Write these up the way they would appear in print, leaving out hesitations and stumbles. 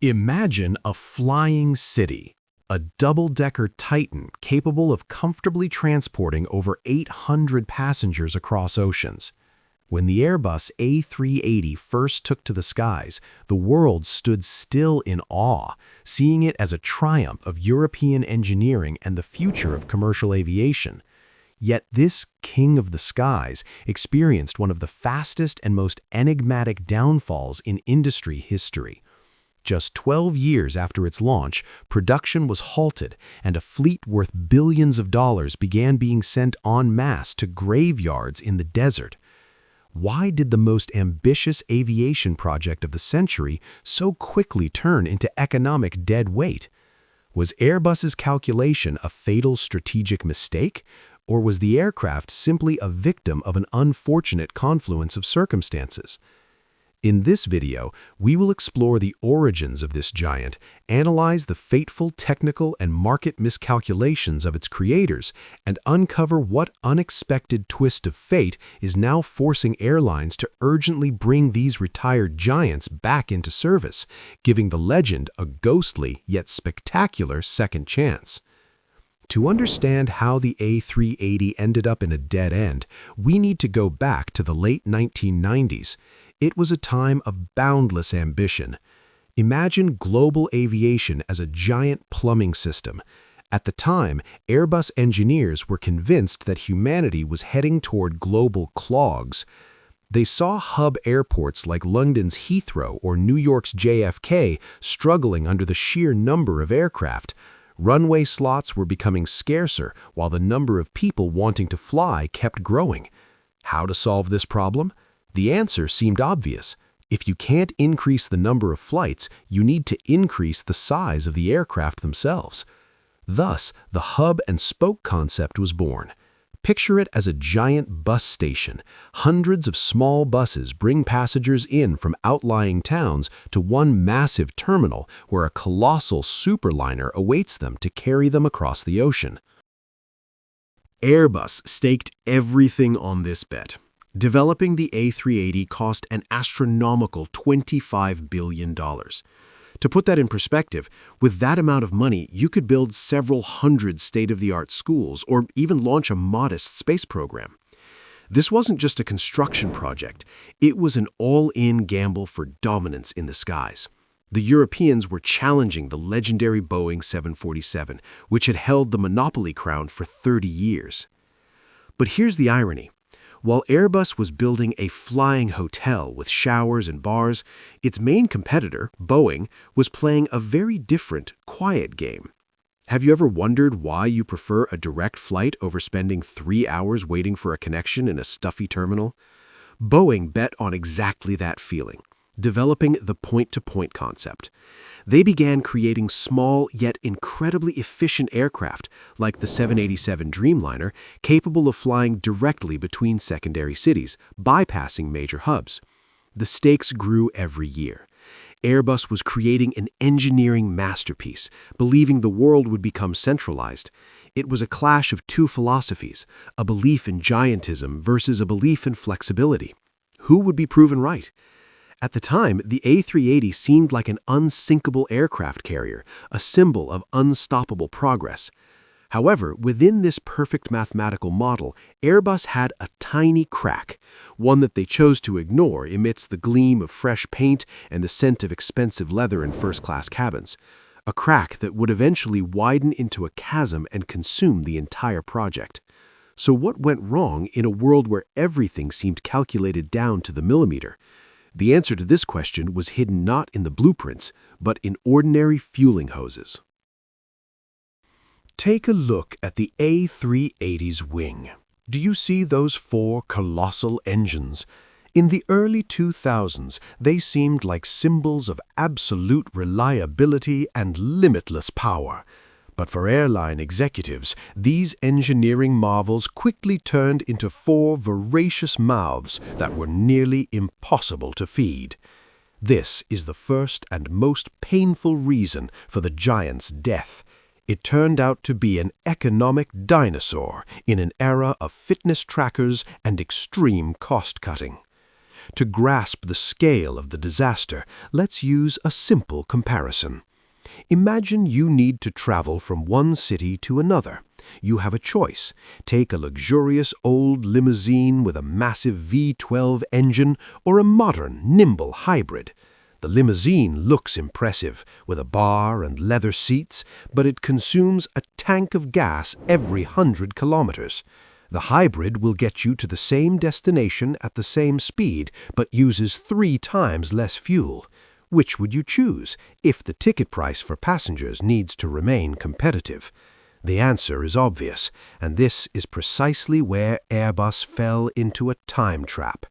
Imagine a flying city, a double-decker Titan capable of comfortably transporting over 800 passengers across oceans. When the Airbus A380 first took to the skies, the world stood still in awe, seeing it as a triumph of European engineering and the future of commercial aviation. Yet this king of the skies experienced one of the fastest and most enigmatic downfalls in industry history. Just 12 years after its launch, production was halted, and a fleet worth billions of dollars began being sent en masse to graveyards in the desert. Why did the most ambitious aviation project of the century so quickly turn into economic dead weight? Was Airbus's calculation a fatal strategic mistake, or was the aircraft simply a victim of an unfortunate confluence of circumstances? In this video, we will explore the origins of this giant, analyze the fateful technical and market miscalculations of its creators, and uncover what unexpected twist of fate is now forcing airlines to urgently bring these retired giants back into service, giving the legend a ghostly yet spectacular second chance. To understand how the A380 ended up in a dead end, we need to go back to the late 1990s. It was a time of boundless ambition. Imagine global aviation as a giant plumbing system. At the time, Airbus engineers were convinced that humanity was heading toward global clogs. They saw hub airports like London's Heathrow or New York's JFK struggling under the sheer number of aircraft. Runway slots were becoming scarcer, while the number of people wanting to fly kept growing. How to solve this problem? The answer seemed obvious. If you can't increase the number of flights, you need to increase the size of the aircraft themselves. Thus, the hub and spoke concept was born. Picture it as a giant bus station. Hundreds of small buses bring passengers in from outlying towns to one massive terminal where a colossal superliner awaits them to carry them across the ocean. Airbus staked everything on this bet. Developing the A380 cost an astronomical $25 billion. To put that in perspective, with that amount of money, you could build several hundred state-of-the-art schools or even launch a modest space program. This wasn't just a construction project, it was an all-in gamble for dominance in the skies. The Europeans were challenging the legendary Boeing 747, which had held the monopoly crown for 30 years. But here's the irony. While Airbus was building a flying hotel with showers and bars, its main competitor, Boeing, was playing a very different, quiet game. Have you ever wondered why you prefer a direct flight over spending 3 hours waiting for a connection in a stuffy terminal? Boeing bet on exactly that feeling, developing the point-to-point concept. They began creating small yet incredibly efficient aircraft, like the 787 Dreamliner, capable of flying directly between secondary cities, bypassing major hubs. The stakes grew every year. Airbus was creating an engineering masterpiece, believing the world would become centralized. It was a clash of two philosophies, a belief in giantism versus a belief in flexibility. Who would be proven right? At the time, the A380 seemed like an unsinkable aircraft carrier, a symbol of unstoppable progress. However, within this perfect mathematical model, Airbus had a tiny crack, one that they chose to ignore amidst the gleam of fresh paint and the scent of expensive leather in first-class cabins. A crack that would eventually widen into a chasm and consume the entire project. So what went wrong in a world where everything seemed calculated down to the millimeter? The answer to this question was hidden not in the blueprints, but in ordinary fueling hoses. Take a look at the A380's wing. Do you see those 4 colossal engines? In the early 2000s, they seemed like symbols of absolute reliability and limitless power. But for airline executives, these engineering marvels quickly turned into 4 voracious mouths that were nearly impossible to feed. This is the first and most painful reason for the giant's death. It turned out to be an economic dinosaur in an era of fitness trackers and extreme cost-cutting. To grasp the scale of the disaster, let's use a simple comparison. Imagine you need to travel from one city to another. You have a choice. Take a luxurious old limousine with a massive V12 engine or a modern, nimble hybrid. The limousine looks impressive, with a bar and leather seats, but it consumes a tank of gas every 100 kilometers. The hybrid will get you to the same destination at the same speed, but uses 3 times less fuel. Which would you choose if the ticket price for passengers needs to remain competitive? The answer is obvious, and this is precisely where Airbus fell into a time trap.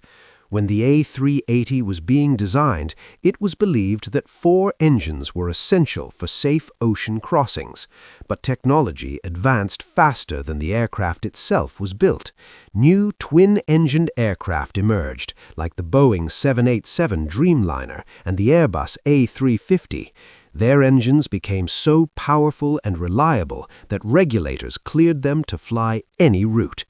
When the A380 was being designed, it was believed that 4 engines were essential for safe ocean crossings. But technology advanced faster than the aircraft itself was built. New twin-engined aircraft emerged, like the Boeing 787 Dreamliner and the Airbus A380. Their engines became so powerful and reliable that regulators cleared them to fly any route.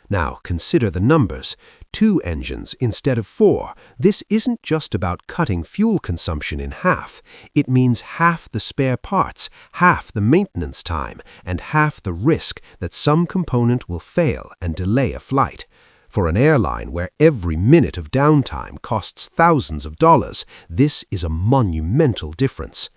Now, consider the numbers. 2 engines instead of 4. This isn't just about cutting fuel consumption in half. It means half the spare parts, half the maintenance time, and half the risk that some component will fail and delay a flight. For an airline where every minute of downtime costs thousands of dollars, this is a monumental difference.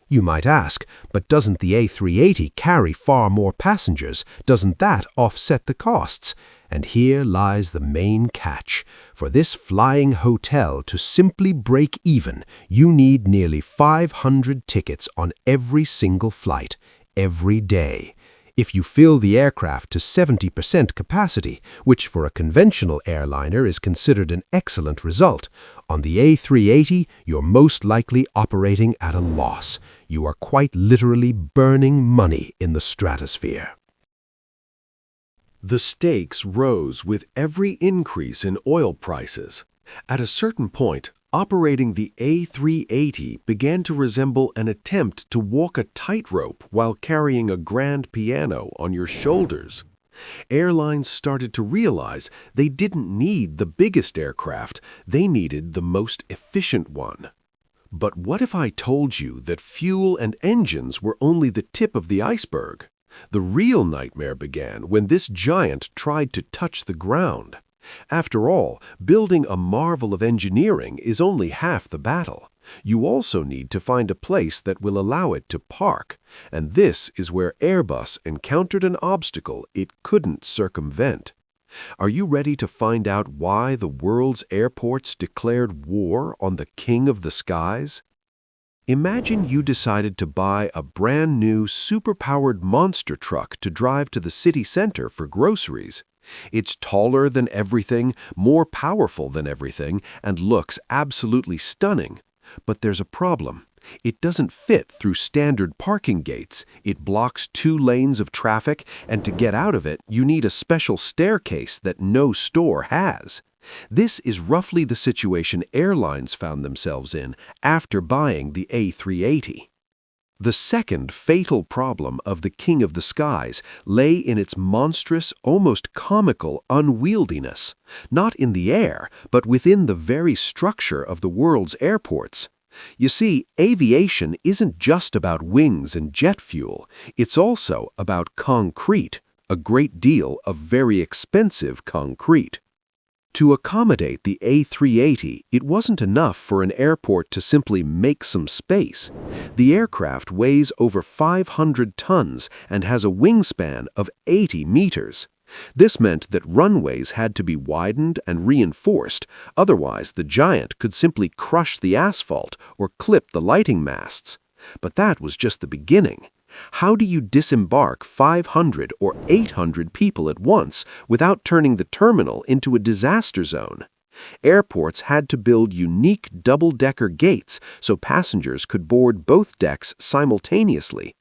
You might ask, but doesn't the A380 carry far more passengers? Doesn't that offset the costs? And here lies the main catch. For this flying hotel to simply break even, you need nearly 500 tickets on every single flight, every day. If you fill the aircraft to 70% capacity, which for a conventional airliner is considered an excellent result, on the A380 you're most likely operating at a loss. You are quite literally burning money in the stratosphere. The stakes rose with every increase in oil prices. At a certain point, operating the A380 began to resemble an attempt to walk a tightrope while carrying a grand piano on your shoulders. Airlines started to realize they didn't need the biggest aircraft, they needed the most efficient one. But what if I told you that fuel and engines were only the tip of the iceberg? The real nightmare began when this giant tried to touch the ground. After all, building a marvel of engineering is only half the battle. You also need to find a place that will allow it to park, and this is where Airbus encountered an obstacle it couldn't circumvent. Are you ready to find out why the world's airports declared war on the king of the skies? Imagine you decided to buy a brand new super-powered monster truck to drive to the city center for groceries. It's taller than everything, more powerful than everything, and looks absolutely stunning. But there's a problem. It doesn't fit through standard parking gates. It blocks 2 lanes of traffic, and to get out of it, you need a special staircase that no store has. This is roughly the situation airlines found themselves in after buying the A380. The second fatal problem of the king of the skies lay in its monstrous, almost comical unwieldiness, not in the air, but within the very structure of the world's airports. You see, aviation isn't just about wings and jet fuel, it's also about concrete, a great deal of very expensive concrete. To accommodate the A380, it wasn't enough for an airport to simply make some space. The aircraft weighs over 500 tons and has a wingspan of 80 meters. This meant that runways had to be widened and reinforced, otherwise the giant could simply crush the asphalt or clip the lighting masts. But that was just the beginning. How do you disembark 500 or 800 people at once without turning the terminal into a disaster zone? Airports had to build unique double-decker gates so passengers could board both decks simultaneously.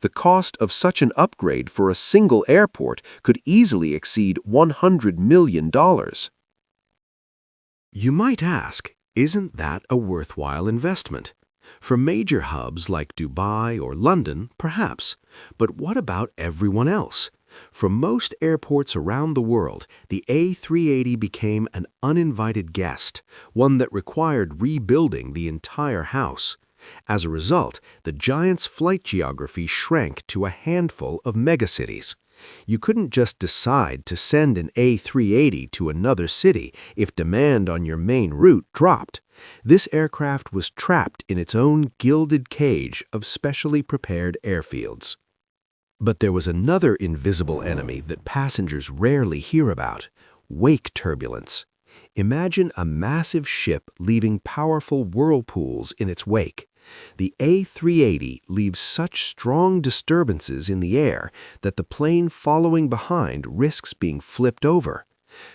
The cost of such an upgrade for a single airport could easily exceed $100 million. You might ask, isn't that a worthwhile investment? For major hubs like Dubai or London, perhaps. But what about everyone else? From most airports around the world, the A380 became an uninvited guest, one that required rebuilding the entire house. As a result, the giant's flight geography shrank to a handful of megacities. You couldn't just decide to send an A380 to another city if demand on your main route dropped. This aircraft was trapped in its own gilded cage of specially prepared airfields. But there was another invisible enemy that passengers rarely hear about: wake turbulence. Imagine a massive ship leaving powerful whirlpools in its wake. The A380 leaves such strong disturbances in the air that the plane following behind risks being flipped over.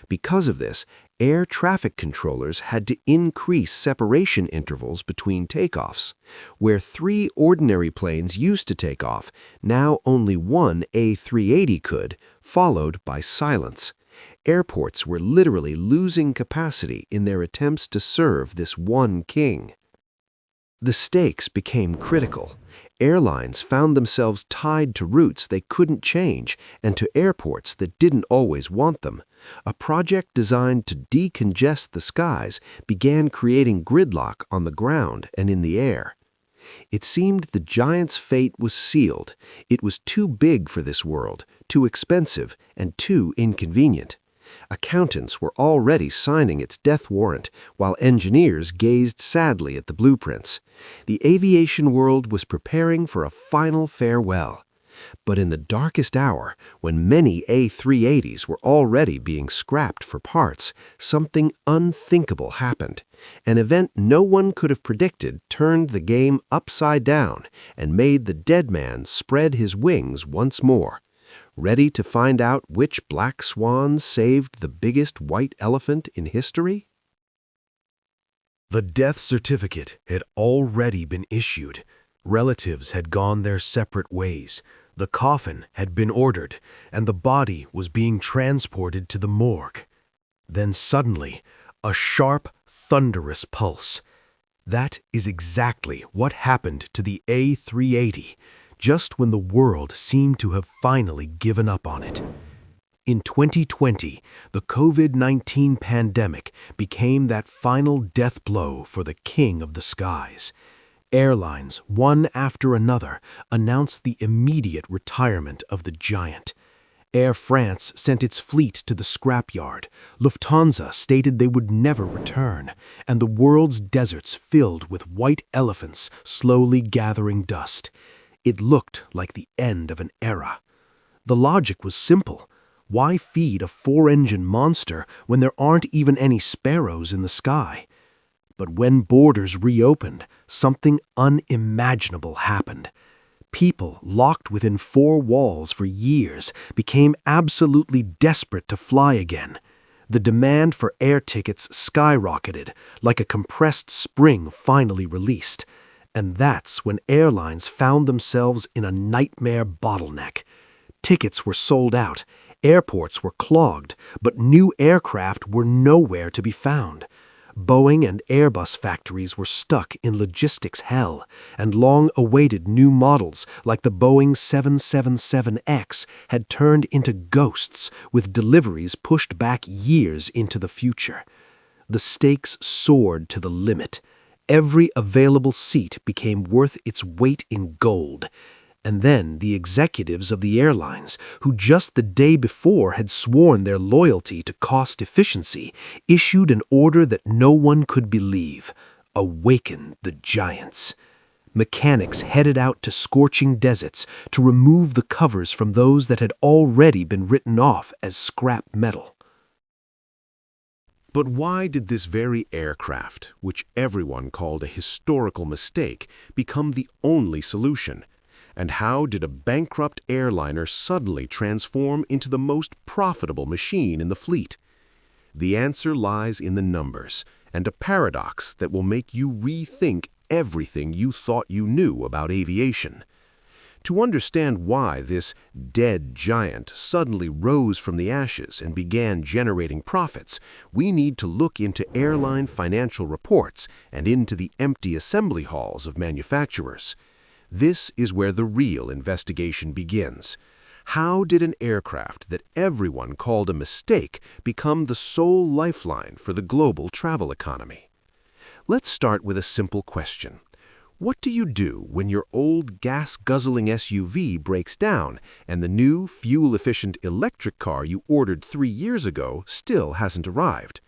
Because of this, air traffic controllers had to increase separation intervals between takeoffs. Where 3 ordinary planes used to take off, now only one A380 could, followed by silence. Airports were literally losing capacity in their attempts to serve this one king. The stakes became critical. Airlines found themselves tied to routes they couldn't change and to airports that didn't always want them. A project designed to decongest the skies began creating gridlock on the ground and in the air. It seemed the giant's fate was sealed. It was too big for this world, too expensive, and too inconvenient. Accountants were already signing its death warrant, while engineers gazed sadly at the blueprints. The aviation world was preparing for a final farewell. But in the darkest hour, when many A380s were already being scrapped for parts, something unthinkable happened. An event no one could have predicted turned the game upside down and made the dead man spread his wings once more. Ready to find out which black swan saved the biggest white elephant in history? The death certificate had already been issued. Relatives had gone their separate ways. The coffin had been ordered, and the body was being transported to the morgue. Then suddenly, a sharp, thunderous pulse. That is exactly what happened to the A380, just when the world seemed to have finally given up on it. In 2020, the COVID-19 pandemic became that final death blow for the king of the skies. Airlines, one after another, announced the immediate retirement of the giant. Air France sent its fleet to the scrapyard. Lufthansa stated they would never return, and the world's deserts filled with white elephants slowly gathering dust. It looked like the end of an era. The logic was simple. Why feed a 4-engine monster when there aren't even any sparrows in the sky? But when borders reopened, something unimaginable happened. People locked within 4 walls for years became absolutely desperate to fly again. The demand for air tickets skyrocketed, like a compressed spring finally released. And that's when airlines found themselves in a nightmare bottleneck. Tickets were sold out, airports were clogged, but new aircraft were nowhere to be found. Boeing and Airbus factories were stuck in logistics hell, and long-awaited new models like the Boeing 777X had turned into ghosts, with deliveries pushed back years into the future. The stakes soared to the limit. Every available seat became worth its weight in gold. And then the executives of the airlines, who just the day before had sworn their loyalty to cost efficiency, issued an order that no one could believe: awaken the giants. Mechanics headed out to scorching deserts to remove the covers from those that had already been written off as scrap metal. But why did this very aircraft, which everyone called a historical mistake, become the only solution? And how did a bankrupt airliner suddenly transform into the most profitable machine in the fleet? The answer lies in the numbers, and a paradox that will make you rethink everything you thought you knew about aviation. To understand why this dead giant suddenly rose from the ashes and began generating profits, we need to look into airline financial reports and into the empty assembly halls of manufacturers. This is where the real investigation begins. How did an aircraft that everyone called a mistake become the sole lifeline for the global travel economy? Let's start with a simple question. What do you do when your old gas-guzzling SUV breaks down and the new, fuel-efficient electric car you ordered 3 years ago still hasn't arrived?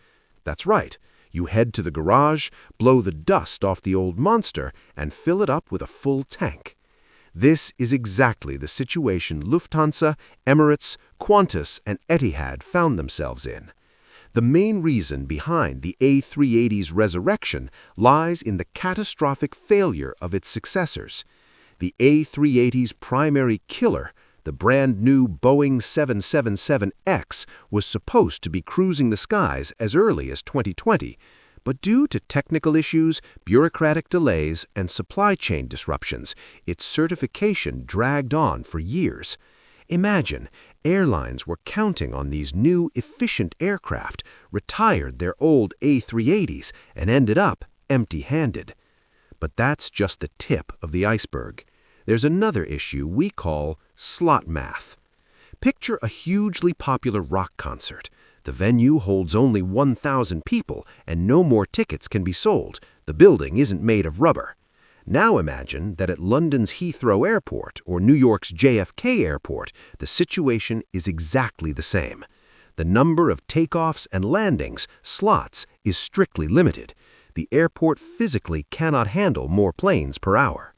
That's right. You head to the garage, blow the dust off the old monster, and fill it up with a full tank. This is exactly the situation Lufthansa, Emirates, Qantas, and Etihad found themselves in. The main reason behind the A380's resurrection lies in the catastrophic failure of its successors. The A380's primary killer, the brand-new Boeing 777X, was supposed to be cruising the skies as early as 2020, but due to technical issues, bureaucratic delays, and supply chain disruptions, its certification dragged on for years. Imagine, airlines were counting on these new, efficient aircraft, retired their old A380s, and ended up empty-handed. But that's just the tip of the iceberg. There's another issue we call slot math. Picture a hugely popular rock concert. The venue holds only 1,000 people, and no more tickets can be sold. The building isn't made of rubber. Now imagine that at London's Heathrow Airport or New York's JFK Airport, the situation is exactly the same. The number of takeoffs and landings, slots, is strictly limited. The airport physically cannot handle more planes per hour.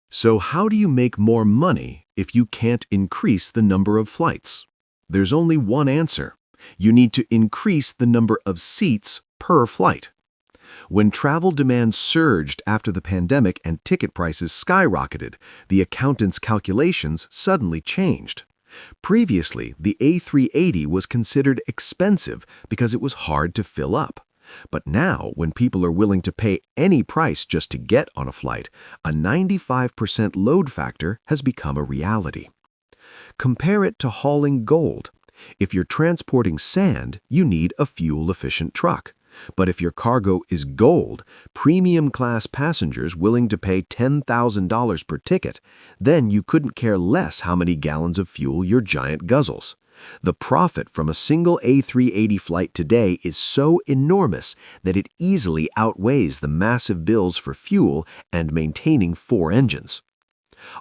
So how do you make more money if you can't increase the number of flights? There's only one answer. You need to increase the number of seats per flight. When travel demand surged after the pandemic and ticket prices skyrocketed, the accountant's calculations suddenly changed. Previously, the A380 was considered expensive because it was hard to fill up. But now, when people are willing to pay any price just to get on a flight, a 95% load factor has become a reality. Compare it to hauling gold. If you're transporting sand, you need a fuel-efficient truck. But if your cargo is gold, premium-class passengers willing to pay $10,000 per ticket, then you couldn't care less how many gallons of fuel your giant guzzles. The profit from a single A380 flight today is so enormous that it easily outweighs the massive bills for fuel and maintaining 4 engines.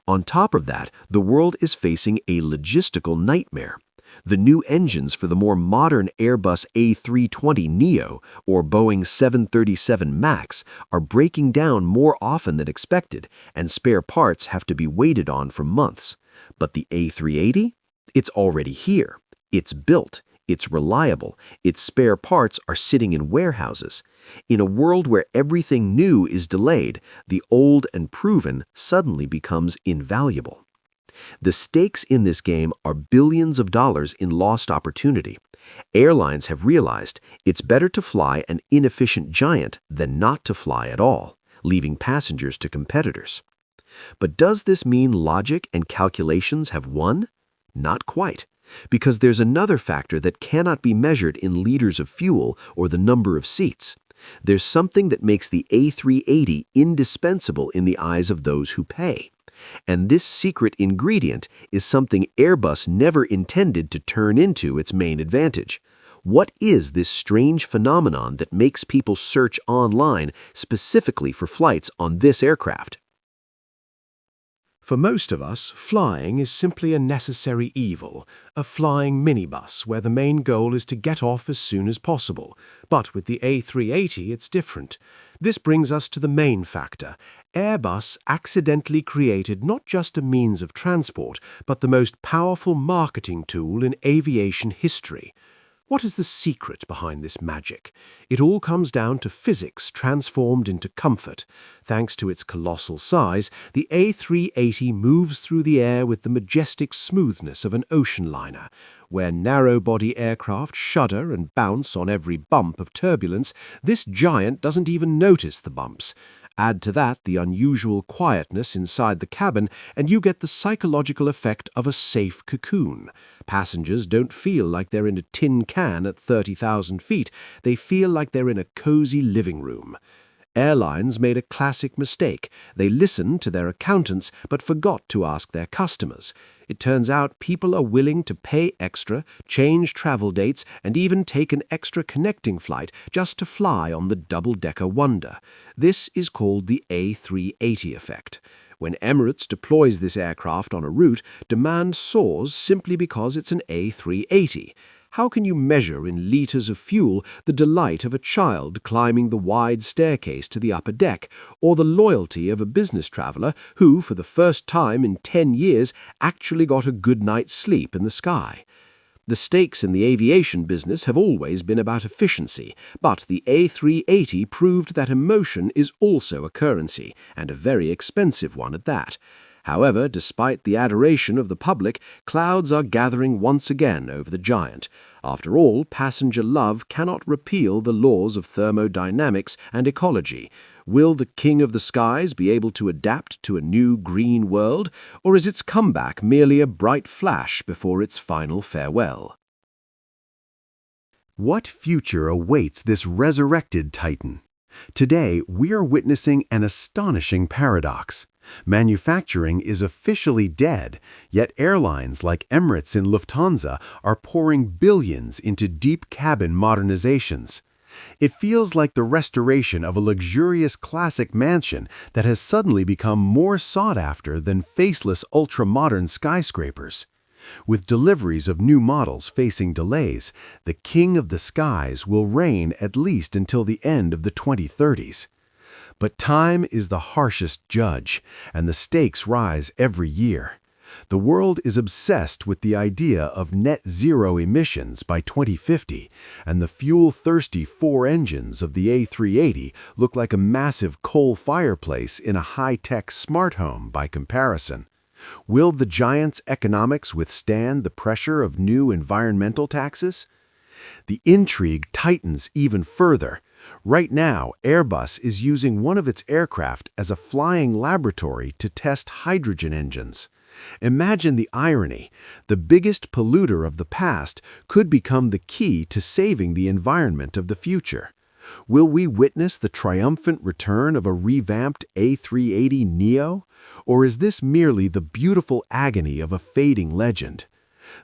On top of that, the world is facing a logistical nightmare. The new engines for the more modern Airbus A320neo or Boeing 737 MAX are breaking down more often than expected, and spare parts have to be waited on for months. But the A380? It's already here. It's built. It's reliable. Its spare parts are sitting in warehouses. In a world where everything new is delayed, the old and proven suddenly becomes invaluable. The stakes in this game are billions of dollars in lost opportunity. Airlines have realized it's better to fly an inefficient giant than not to fly at all, leaving passengers to competitors. But does this mean logic and calculations have won? Not quite, because there's another factor that cannot be measured in liters of fuel or the number of seats. There's something that makes the A380 indispensable in the eyes of those who pay. And this secret ingredient is something Airbus never intended to turn into its main advantage. What is this strange phenomenon that makes people search online specifically for flights on this aircraft? For most of us, flying is simply a necessary evil, a flying minibus where the main goal is to get off as soon as possible. But with the A380, it's different. This brings us to the main factor. Airbus accidentally created not just a means of transport, but the most powerful marketing tool in aviation history. What is the secret behind this magic? It all comes down to physics transformed into comfort. Thanks to its colossal size, the A380 moves through the air with the majestic smoothness of an ocean liner. Where narrow-body aircraft shudder and bounce on every bump of turbulence, this giant doesn't even notice the bumps. Add to that the unusual quietness inside the cabin, and you get the psychological effect of a safe cocoon. Passengers don't feel like they're in a tin can at 30,000 feet. They feel like they're in a cozy living room. Airlines made a classic mistake. They listened to their accountants but forgot to ask their customers. It turns out people are willing to pay extra, change travel dates, and even take an extra connecting flight just to fly on the double-decker wonder. This is called the A380 effect. When Emirates deploys this aircraft on a route, demand soars simply because it's an A380. How can you measure in liters of fuel the delight of a child climbing the wide staircase to the upper deck, or the loyalty of a business traveler who, for the first time in 10 years, actually got a good night's sleep in the sky? The stakes in the aviation business have always been about efficiency, but the A380 proved that emotion is also a currency, and a very expensive one at that. However, despite the adoration of the public, clouds are gathering once again over the giant. After all, passenger love cannot repeal the laws of thermodynamics and ecology. Will the king of the skies be able to adapt to a new green world, or is its comeback merely a bright flash before its final farewell? What future awaits this resurrected titan? Today, we are witnessing an astonishing paradox. Manufacturing is officially dead, yet airlines like Emirates and Lufthansa are pouring billions into deep cabin modernizations. It feels like the restoration of a luxurious classic mansion that has suddenly become more sought after than faceless ultra-modern skyscrapers. With deliveries of new models facing delays, the king of the skies will reign at least until the end of the 2030s. But time is the harshest judge, and the stakes rise every year. The world is obsessed with the idea of net zero emissions by 2050, and the fuel-thirsty four engines of the A380 look like a massive coal fireplace in a high-tech smart home by comparison. Will the giant's economics withstand the pressure of new environmental taxes? The intrigue tightens even further. Right now, Airbus is using one of its aircraft as a flying laboratory to test hydrogen engines. Imagine the irony. The biggest polluter of the past could become the key to saving the environment of the future. Will we witness the triumphant return of a revamped A380neo? Or is this merely the beautiful agony of a fading legend?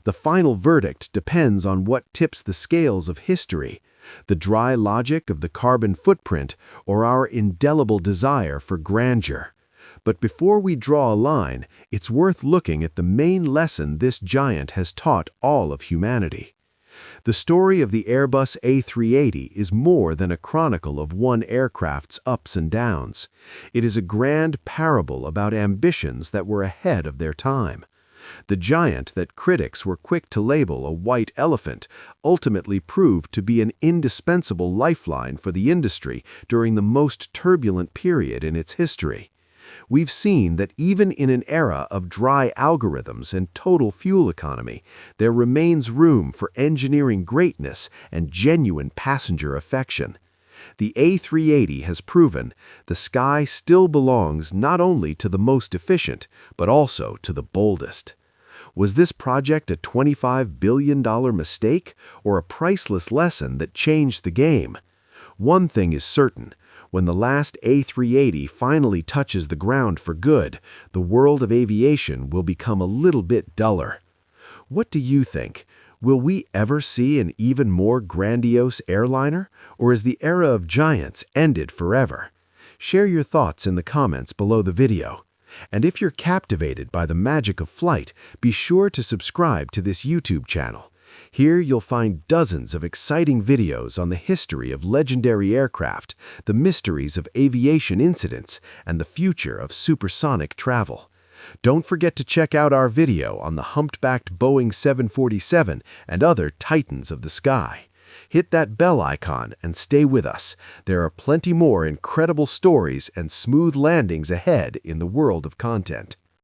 The final verdict depends on what tips the scales of history: the dry logic of the carbon footprint or our indelible desire for grandeur. But before we draw a line, it's worth looking at the main lesson this giant has taught all of humanity. The story of the Airbus A380 is more than a chronicle of one aircraft's ups and downs. It is a grand parable about ambitions that were ahead of their time. The giant that critics were quick to label a white elephant ultimately proved to be an indispensable lifeline for the industry during the most turbulent period in its history. We've seen that even in an era of dry algorithms and total fuel economy, there remains room for engineering greatness and genuine passenger affection. The A380 has proven the sky still belongs not only to the most efficient, but also to the boldest. Was this project a $25 billion mistake or a priceless lesson that changed the game? One thing is certain: when the last A380 finally touches the ground for good, the world of aviation will become a little bit duller. What do you think? Will we ever see an even more grandiose airliner, or is the era of giants ended forever? Share your thoughts in the comments below the video. And if you're captivated by the magic of flight, be sure to subscribe to this YouTube channel. Here you'll find dozens of exciting videos on the history of legendary aircraft, the mysteries of aviation incidents, and the future of supersonic travel. Don't forget to check out our video on the humpbacked Boeing 747 and other titans of the sky. Hit that bell icon and stay with us. There are plenty more incredible stories and smooth landings ahead in the world of content.